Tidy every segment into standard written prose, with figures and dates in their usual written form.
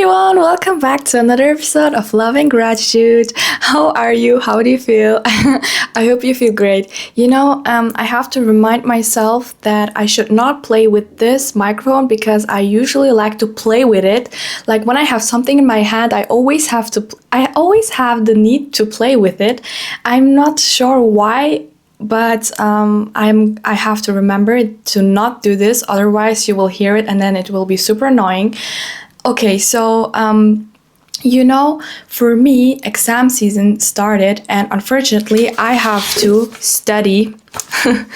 everyone, welcome back to another episode of Love and Gratitude. How are you? How do you feel? I hope you feel great. I have to remind myself that I should not play with this microphone because I usually like to play with it. Like when I have something in my hand, I always have the need to play with it. I'm not sure why, but I have to remember to not do this, otherwise you will hear it and then it will be super annoying. Okay, so for me, exam season started, and unfortunately, I have to study. I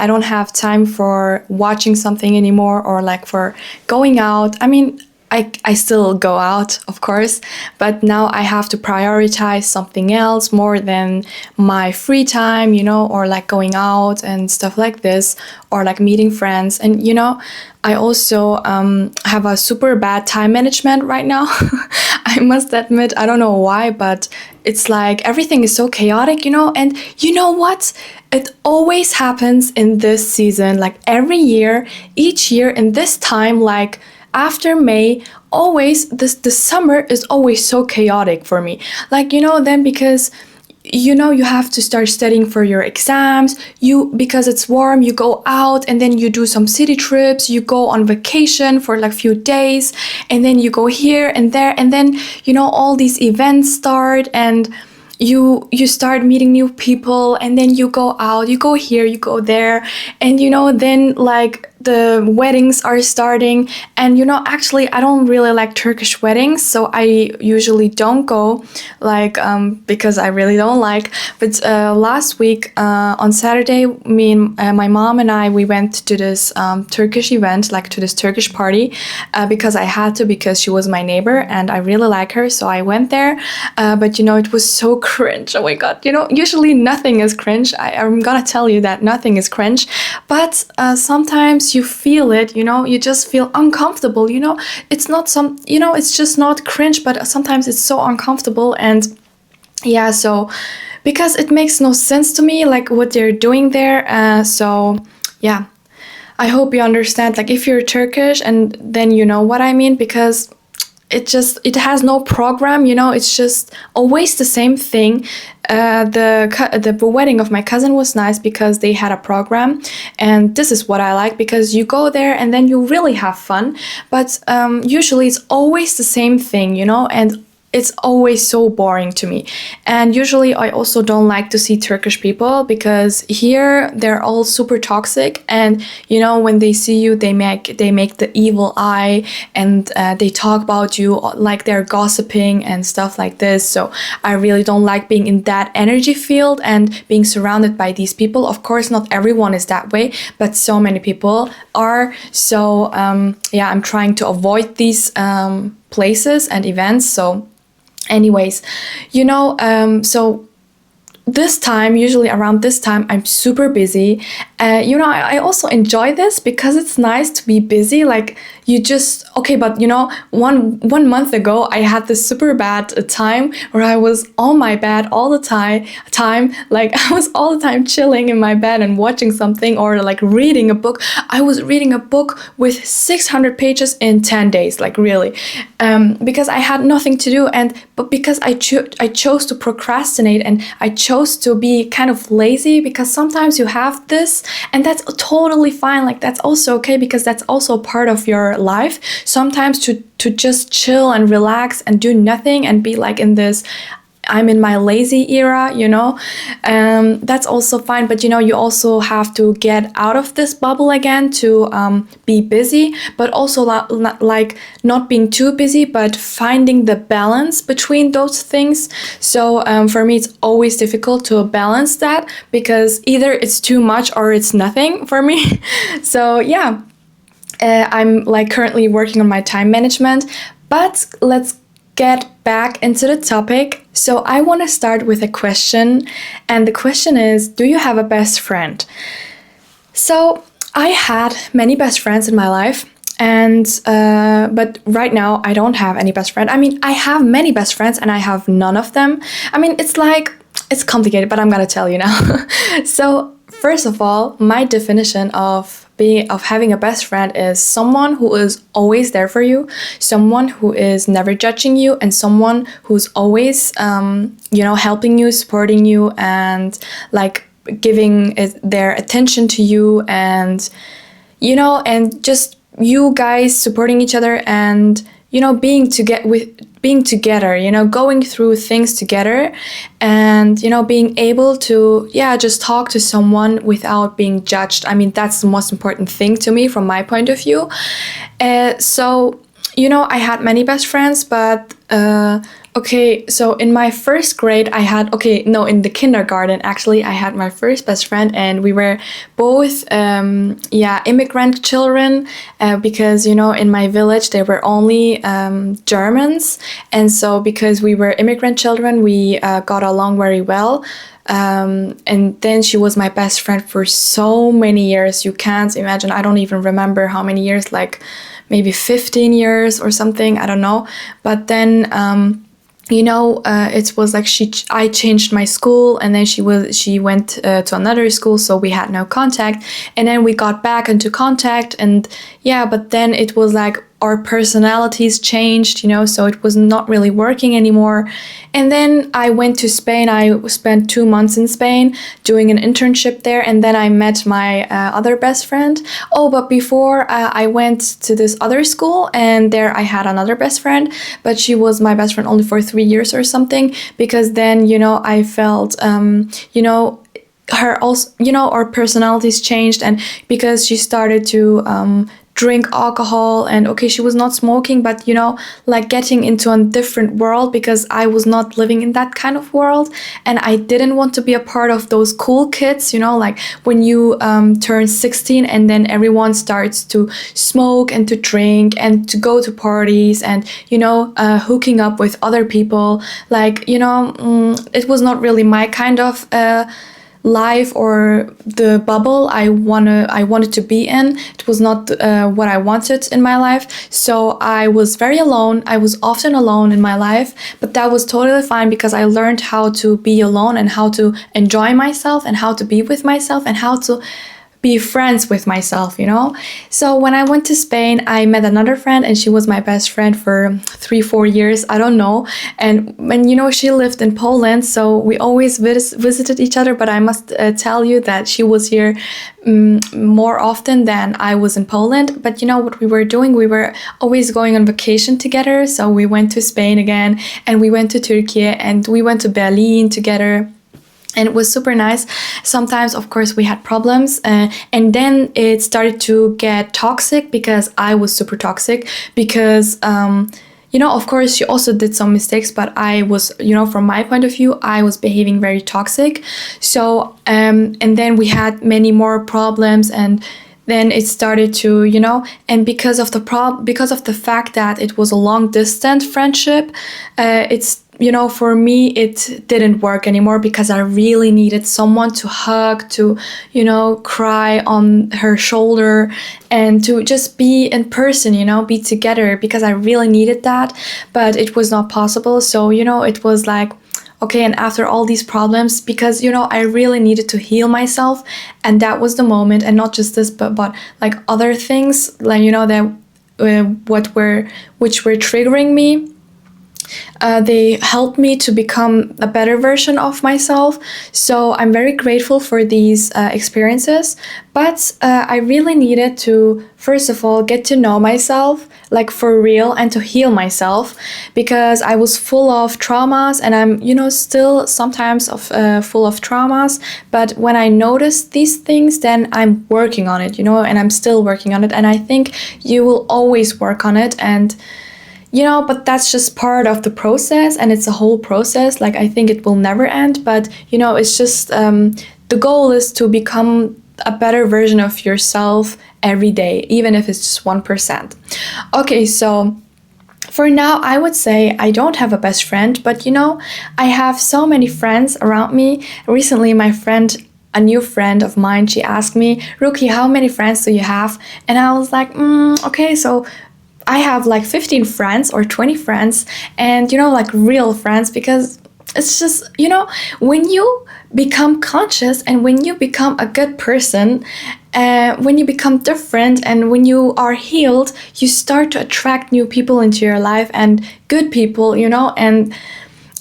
don't have time for watching something anymore or like for going out. I mean, I still go out, of course, but now I have to prioritize something else more than my free time, or like going out and stuff like this, or like meeting friends. And, I also have a super bad time management right now. I must admit, I don't know why, but it's like everything is so chaotic, and you know what? It always happens in this season, like every year, each year in this time, like after May, always the summer is always so chaotic for me. Like, then because you have to start studying for your exams, because it's warm, you go out and then you do some city trips, you go on vacation for like few days, and then you go here and there, and then all these events start, and you start meeting new people, and then you go out, you go here, you go there, and then like the weddings are starting. And actually I don't really like Turkish weddings, so I usually don't go, like because I really don't like. But last week on Saturday, me and my mom and we went to this Turkish event, like to this Turkish party, because I had to, because she was my neighbor and I really like her, so I went there. But it was so cringe. Oh my god, usually nothing is cringe. I'm gonna tell you that nothing is cringe, but sometimes you feel it, you just feel uncomfortable, it's not it's just not cringe, but sometimes it's so uncomfortable. And yeah, so because it makes no sense to me, like what they're doing there. So yeah, I hope you understand, like if you're Turkish, and then you know what I mean, because it has no program, it's just always the same thing. The wedding of my cousin was nice because they had a program, and this is what I like, because you go there and then you really have fun. But usually it's always the same thing, and it's always so boring to me. And usually I also don't like to see Turkish people, because here they're all super toxic, and when they see you, they make the evil eye, and they talk about you like they're gossiping and stuff like this. So I really don't like being in that energy field and being surrounded by these people. Of course, not everyone is that way, but so many people are. So I'm trying to avoid these places and events. So anyways, so this time, usually around this time, I'm super busy. I also enjoy this because it's nice to be busy. Like but one month ago, I had this super bad time where I was on my bed all the time. Like I was all the time chilling in my bed and watching something, or like reading a book. I was reading a book with 600 pages in 10 days, like really, because I had nothing to do, but because I chose to procrastinate, and I chose to be kind of lazy, because sometimes you have this, and that's totally fine. Like that's also okay, because that's also part of your life. Sometimes to just chill and relax and do nothing and be like in this I'm in my lazy era, that's also fine. But you also have to get out of this bubble again to be busy, but also like not being too busy, but finding the balance between those things. So for me, it's always difficult to balance that, because either it's too much or it's nothing for me. So yeah, I'm like currently working on my time management, but let's get back into the topic. So I want to start with a question, and the question is, do you have a best friend? So I had many best friends in my life, and but right now I don't have any best friend. I mean, I have many best friends and I have none of them. I mean, it's complicated, but I'm gonna tell you now. So first of all, my definition of of having a best friend is someone who is always there for you, someone who is never judging you, and someone who's always helping you, supporting you, and like giving their attention to you, and and just you guys supporting each other, and being together, going through things together, and being able to just talk to someone without being judged. I mean, that's the most important thing to me from my point of view. So I had many best friends, but okay, so in my first grade, in the kindergarten, actually, I had my first best friend, and we were both, immigrant children, because, in my village, there were only Germans. And so because we were immigrant children, we got along very well. And then she was my best friend for so many years. You can't imagine. I don't even remember how many years, like maybe 15 years or something. I don't know. But then, it was like I changed my school, and then she went to another school, so we had no contact. And then we got back into contact, and but then it was like our personalities changed, so it was not really working anymore. And then I went to Spain. I spent 2 months in Spain doing an internship there, and then I met my other best friend. Oh, but before I went to this other school, and there I had another best friend, but she was my best friend only for 3 years or something, because then, I felt, her also, our personalities changed, and because she started to drink alcohol, and okay, she was not smoking, but like getting into a different world, because I was not living in that kind of world, and I didn't want to be a part of those cool kids, like when you turn 16 and then everyone starts to smoke and to drink and to go to parties, and hooking up with other people, like it was not really my kind of life or the bubble I wanted to be in. It was not what I wanted in my life. So I was very alone. I was often alone in my life, but that was totally fine, because I learned how to be alone and how to enjoy myself and how to be with myself and how to be friends with myself, So when I went to Spain, I met another friend, and she was my best friend for 3-4 years, I don't know. And when, she lived in Poland, so we always visited each other, but I must tell you that she was here more often than I was in Poland. But what we were doing, we were always going on vacation together. So we went to Spain again, and we went to Turkey, and we went to Berlin together. And it was super nice. Sometimes, of course, we had problems. And then it started to get toxic, because I was super toxic. Because, of course, she also did some mistakes. But I was, from my point of view, I was behaving very toxic. So, and then we had many more problems. And then it started to, and because of the fact that it was a long distance friendship, it's, for me, it didn't work anymore, because I really needed someone to hug, to, cry on her shoulder, and to just be in person, be together, because I really needed that, but it was not possible. So, it was like, okay, and after all these problems, because, I really needed to heal myself, and that was the moment, and not just this, but like other things, like, that which were triggering me. They helped me to become a better version of myself. So I'm very grateful for these experiences. But I really needed to, first of all, get to know myself, like for real, and to heal myself, because I was full of traumas, and I'm, still sometimes full of traumas. But when I notice these things, then I'm working on it, and I'm still working on it. And I think you will always work on it. And but that's just part of the process, and it's a whole process. Like, I think it will never end, but, it's just, the goal is to become a better version of yourself every day, even if it's just 1%. Okay, so for now, I would say I don't have a best friend, but, I have so many friends around me. Recently, a new friend of mine, she asked me, Ruki, how many friends do you have? And I was like, okay, so I have like 15 friends or 20 friends, and like real friends, because it's just, when you become conscious and when you become a good person, when you become different and when you are healed, you start to attract new people into your life and good people,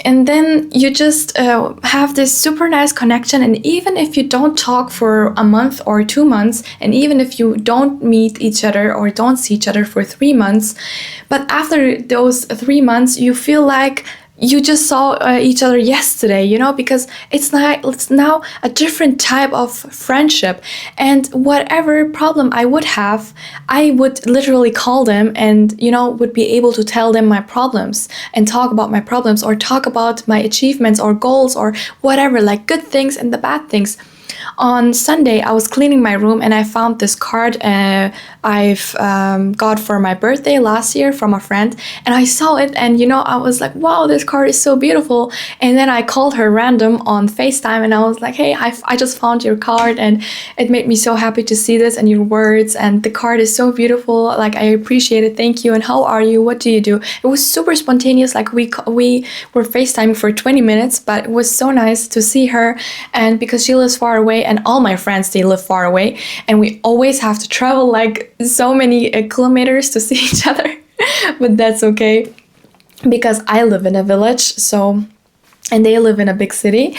and then you just have this super nice connection. And even if you don't talk for a month or 2 months, and even if you don't meet each other or don't see each other for 3 months, but after those 3 months you feel like you just saw each other yesterday, because it's now a different type of friendship. And whatever problem I would have, I would literally call them and, would be able to tell them my problems and talk about my problems or talk about my achievements or goals or whatever, like good things and the bad things. On Sunday, I was cleaning my room and I found this card I've got for my birthday last year from a friend. And I saw it and, I was like, wow, this card is so beautiful. And then I called her random on FaceTime and I was like, hey, I just found your card and it made me so happy to see this and your words. And the card is so beautiful. Like, I appreciate it. Thank you. And how are you? What do you do? It was super spontaneous. Like, we were FaceTiming for 20 minutes, but it was so nice to see her. And because she lives far away, and all my friends, they live far away, and we always have to travel like so many kilometers to see each other. But that's okay, because I live in a village, so, and they live in a big city.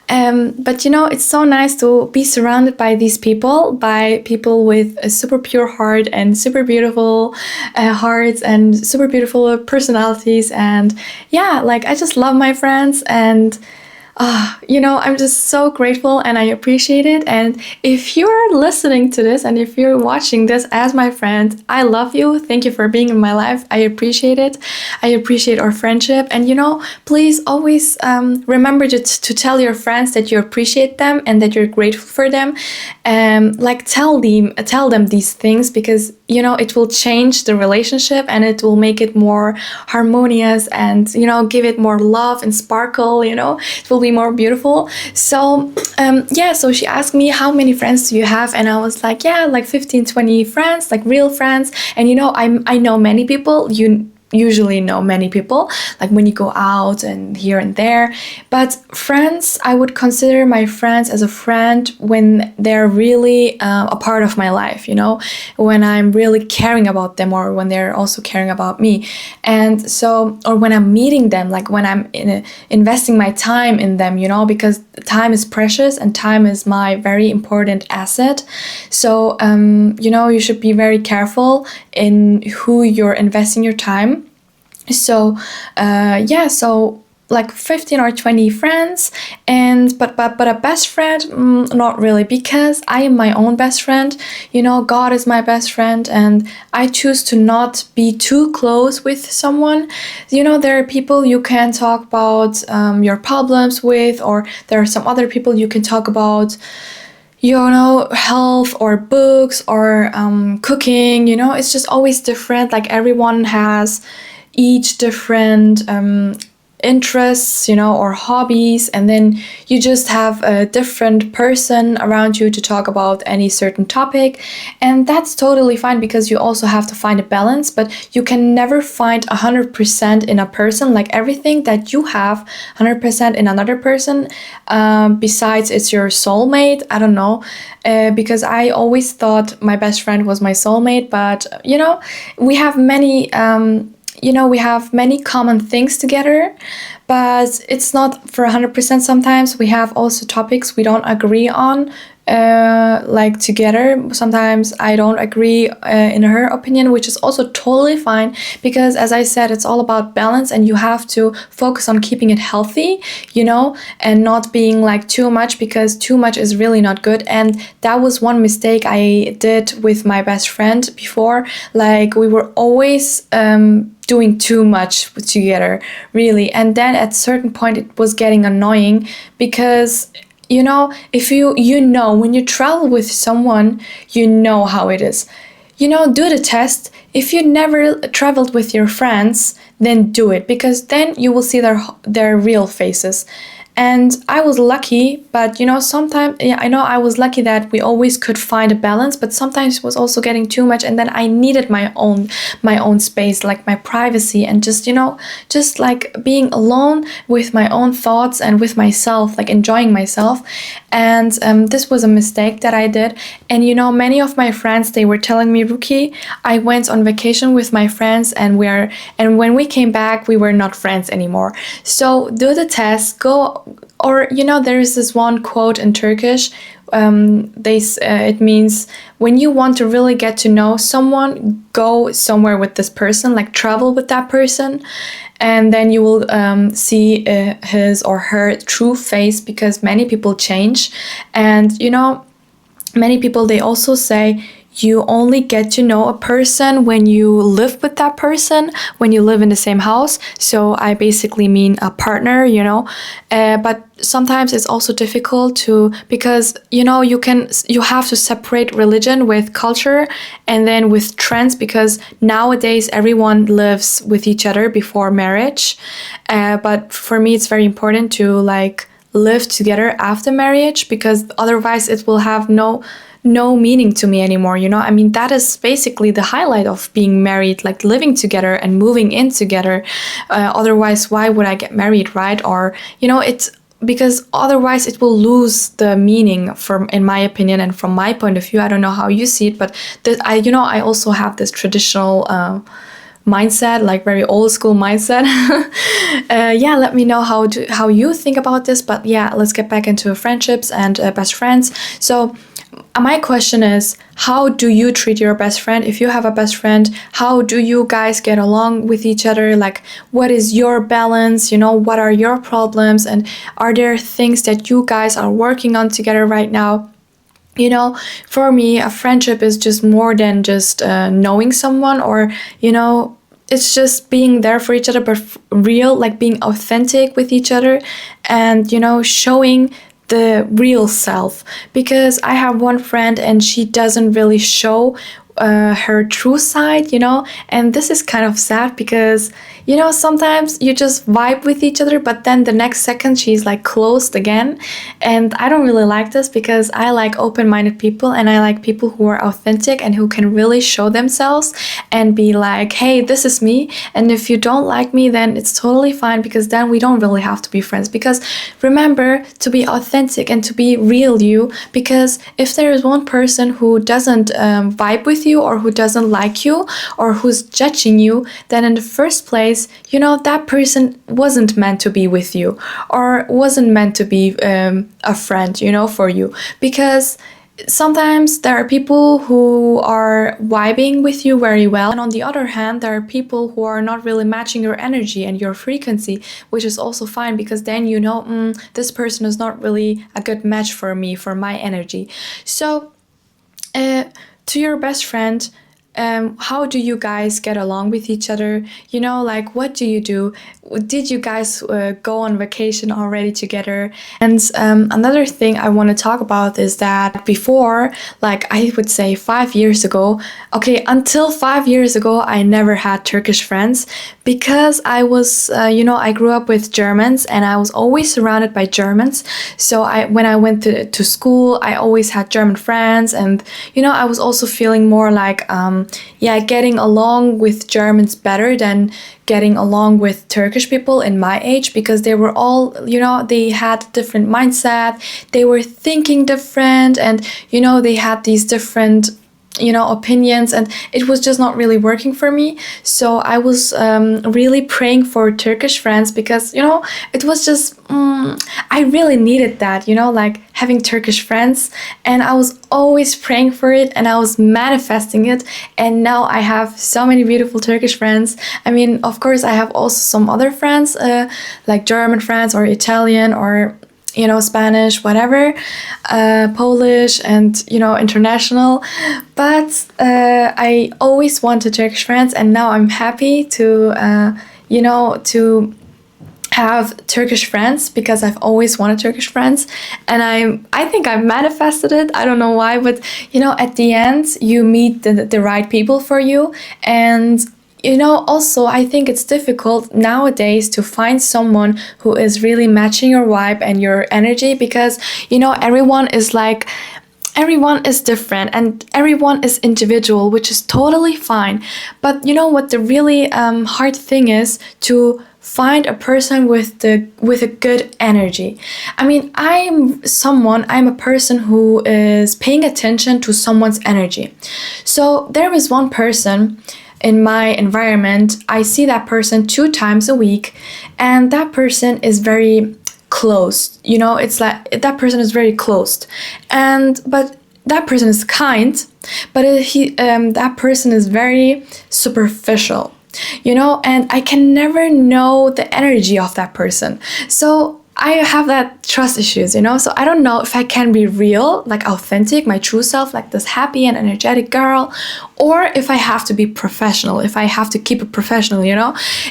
But it's so nice to be surrounded by these people, by people with a super pure heart and super beautiful hearts and super beautiful personalities. And yeah, like, I just love my friends, and I'm just so grateful and I appreciate it. And if you're listening to this and if you're watching this as my friend, I love you. Thank you for being in my life. I appreciate it. I appreciate our friendship. And, please always remember to tell your friends that you appreciate them and that you're grateful for them. Like, tell them these things, because, it will change the relationship and it will make it more harmonious and, give it more love and sparkle, it will be more beautiful. So so she asked me, how many friends do you have? And I was like, yeah, like 15-20 friends, like real friends. And I know many people. You usually know many people, like when you go out and here and there. But friends, I would consider my friends as a friend when they're really a part of my life, when I'm really caring about them, or when they're also caring about me. And so, or when I'm meeting them, like when I'm investing my time in them, because time is precious and time is my very important asset. So you should be very careful in who you're investing your time. So so like 15 or 20 friends, and but a best friend, not really, because I am my own best friend. God is my best friend, and I choose to not be too close with someone. There are people you can talk about your problems with, or there are some other people you can talk about health or books or cooking. It's just always different. Like, everyone has each different interests, or hobbies, and then you just have a different person around you to talk about any certain topic. And that's totally fine, because you also have to find a balance, but you can never find 100% in a person, like everything that you have 100% in another person, besides it's your soulmate. I don't know, because I always thought my best friend was my soulmate, but we have many we have many common things together, but it's not for 100%. Sometimes we have also topics we don't agree on, like together. Sometimes I don't agree in her opinion, which is also totally fine, because as I said, it's all about balance, and you have to focus on keeping it healthy, and not being like too much, because too much is really not good. And that was one mistake I did with my best friend before. Like, we were always doing too much together, really. And then at a certain point it was getting annoying, because if when you travel with someone, how it is. Do the test. If you never traveled with your friends, then do it, because then you will see their real faces. And I was lucky, but sometimes, yeah, I know I was lucky that we always could find a balance, but sometimes it was also getting too much, and then I needed my own space, like my privacy, and just like being alone with my own thoughts and with myself, like enjoying myself. And this was a mistake that I did. And many of my friends, they were telling me, Ruki, I went on vacation with my friends, and when we came back, we were not friends anymore. So do the test, go, or there is this one quote in Turkish. It means, when you want to really get to know someone, go somewhere with this person, like travel with that person, and then you will see his or her true face, because many people change. And many people, they also say, you only get to know a person when you live with that person, when you live in the same house. So I basically mean a partner, but sometimes it's also difficult because you have to separate religion with culture, and then with trends, because nowadays everyone lives with each other before marriage. But for me, it's very important to like live together after marriage, because otherwise it will have no meaning to me anymore. I mean, that is basically the highlight of being married, like living together and moving in together. Otherwise, why would I get married, right? Or it's because otherwise it will lose the meaning, from in my opinion and from my point of view. I don't know how you see it, but I also have this traditional mindset, like very old school mindset. Yeah, let me know how you think about this. But yeah, let's get back into friendships and best friends. So my question is, how do you treat your best friend? If you have a best friend, how do you guys get along with each other? Like, what is your balance? What are your problems? And are there things that you guys are working on together right now? For me, a friendship is just more than just knowing someone, or, it's just being there for each other, but real, like being authentic with each other, and, showing the real self. Because I have one friend, and she doesn't really show her true side, and this is kind of sad, because sometimes you just vibe with each other, but then the next second she's like closed again. And I don't really like this, because I like open-minded people, and I like people who are authentic and who can really show themselves and be like, hey, this is me, and if you don't like me, then it's totally fine, because then we don't really have to be friends. Because remember to be authentic and to be real you, because if there is one person who doesn't vibe with you, or who doesn't like you, or who's judging you, then in the first place, that person wasn't meant to be with you, or wasn't meant to be a friend, for you. Because sometimes there are people who are vibing with you very well, and on the other hand, there are people who are not really matching your energy and your frequency, which is also fine, because then this person is not really a good match for me, for my energy. So to your best friend, how do you guys get along with each other? Like, what do you do? Did you guys go on vacation already together? And another thing I want to talk about is that before, like I would say 5 years ago, okay, until 5 years ago, I never had Turkish friends, because I was, I grew up with Germans, and I was always surrounded by Germans. So when I went to school, I always had German friends, and I was also feeling more like, getting along with Germans better than getting along with Turkish people in my age, because they were all, they had different mindset, they were thinking different, and, they had these different opinions, and it was just not really working for me. So I was really praying for Turkish friends, because it was just I really needed that, like having Turkish friends, and I was always praying for it, and I was manifesting it, and now I have so many beautiful Turkish friends. I mean, of course, I have also some other friends, like German friends, or Italian, or Spanish, whatever, Polish, and, international. But I always wanted Turkish friends, and now I'm happy to, to have Turkish friends, because I've always wanted Turkish friends, and I think I manifested it. I don't know why, but at the end you meet the right people for you, and also I think it's difficult nowadays to find someone who is really matching your vibe and your energy, because everyone is different and everyone is individual, which is totally fine. But you know what the really hard thing is? To find a person with a good energy. I mean, I'm a person who is paying attention to someone's energy. So there is one person in my environment. I see that person 2 times a week, and that person is very closed. It's like that person is very closed, but that person is kind, but that person is very superficial. And I can never know the energy of that person. So I have that trust issues, so I don't know if I can be real, like authentic, my true self, like this happy and energetic girl, or if I have to be professional, if I have to keep it professional,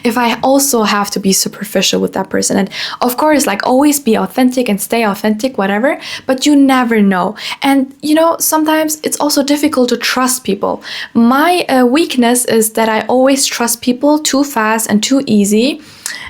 if I also have to be superficial with that person. And of course, like, always be authentic and stay authentic, whatever, but you never know. And sometimes it's also difficult to trust people. My weakness is that I always trust people too fast and too easy.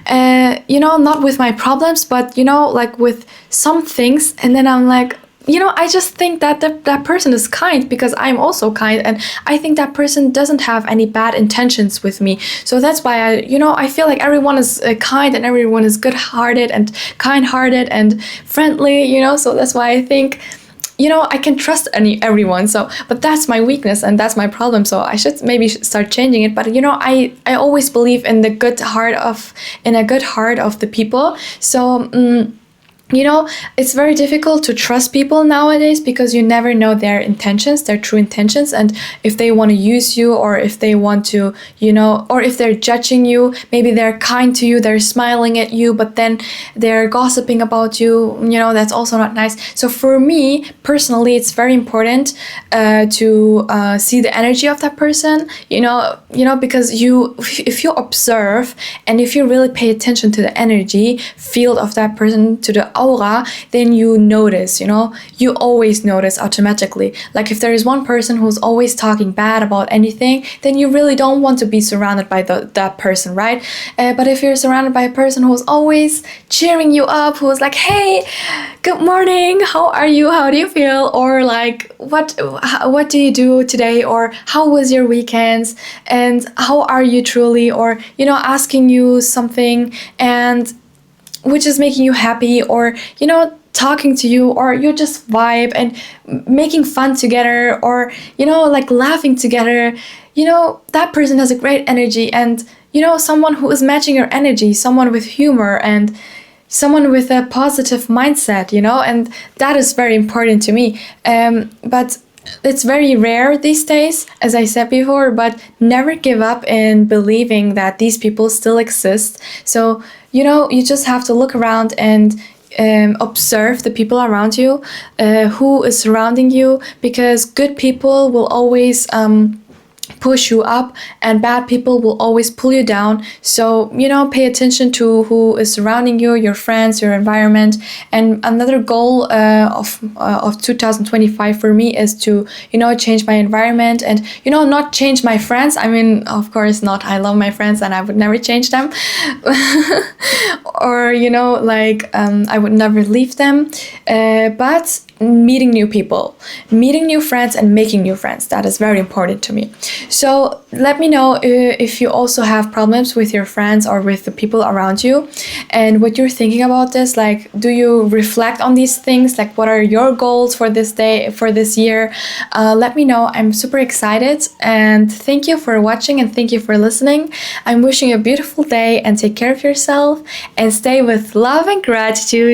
Not with my problems, but like with some things, and then I'm like, I just think that that person is kind because I'm also kind, and I think that person doesn't have any bad intentions with me. So that's why I feel like everyone is kind and everyone is good-hearted and kind-hearted and friendly. So that's why I think I can trust everyone. So, but that's my weakness and that's my problem. So I should maybe start changing it. But I always believe in a good heart of the people. So. It's very difficult to trust people nowadays because you never know their intentions, their true intentions, and if they want to use you, or if they want to, or if they're judging you. Maybe they're kind to you, they're smiling at you, but then they're gossiping about you. That's also not nice. So for me personally, it's very important to see the energy of that person. Because if you observe and if you really pay attention to the energy field of that person, to the aura, then you notice, you always notice automatically. Like, if there is one person who's always talking bad about anything, then you really don't want to be surrounded by that person, right? But if you're surrounded by a person who's always cheering you up, who's like, hey, good morning, how are you, how do you feel, or like, what do you do today, or how was your weekends, and how are you truly, or asking you something, and which is making you happy, or talking to you, or you just vibe and making fun together, or like laughing together, that person has a great energy. And someone who is matching your energy, someone with humor and someone with a positive mindset, and that is very important to me. But it's very rare these days, as I said before, but never give up in believing that these people still exist. So, you just have to look around and observe the people around you, who is surrounding you, because good people will always push you up, and bad people will always pull you down. So pay attention to who is surrounding you, your friends, your environment. And another goal of 2025 for me is to change my environment, and not change my friends. I mean, of course not, I love my friends and I would never change them. Or I would never leave them, but meeting new people, meeting new friends, and making new friends, that is very important to me. So let me know if you also have problems with your friends or with the people around you, and what you're thinking about this. Like, do you reflect on these things? Like, what are your goals for this day, for this year? Let me know. I'm super excited, and thank you for watching and thank you for listening. I'm wishing you a beautiful day, and take care of yourself and stay with love and gratitude.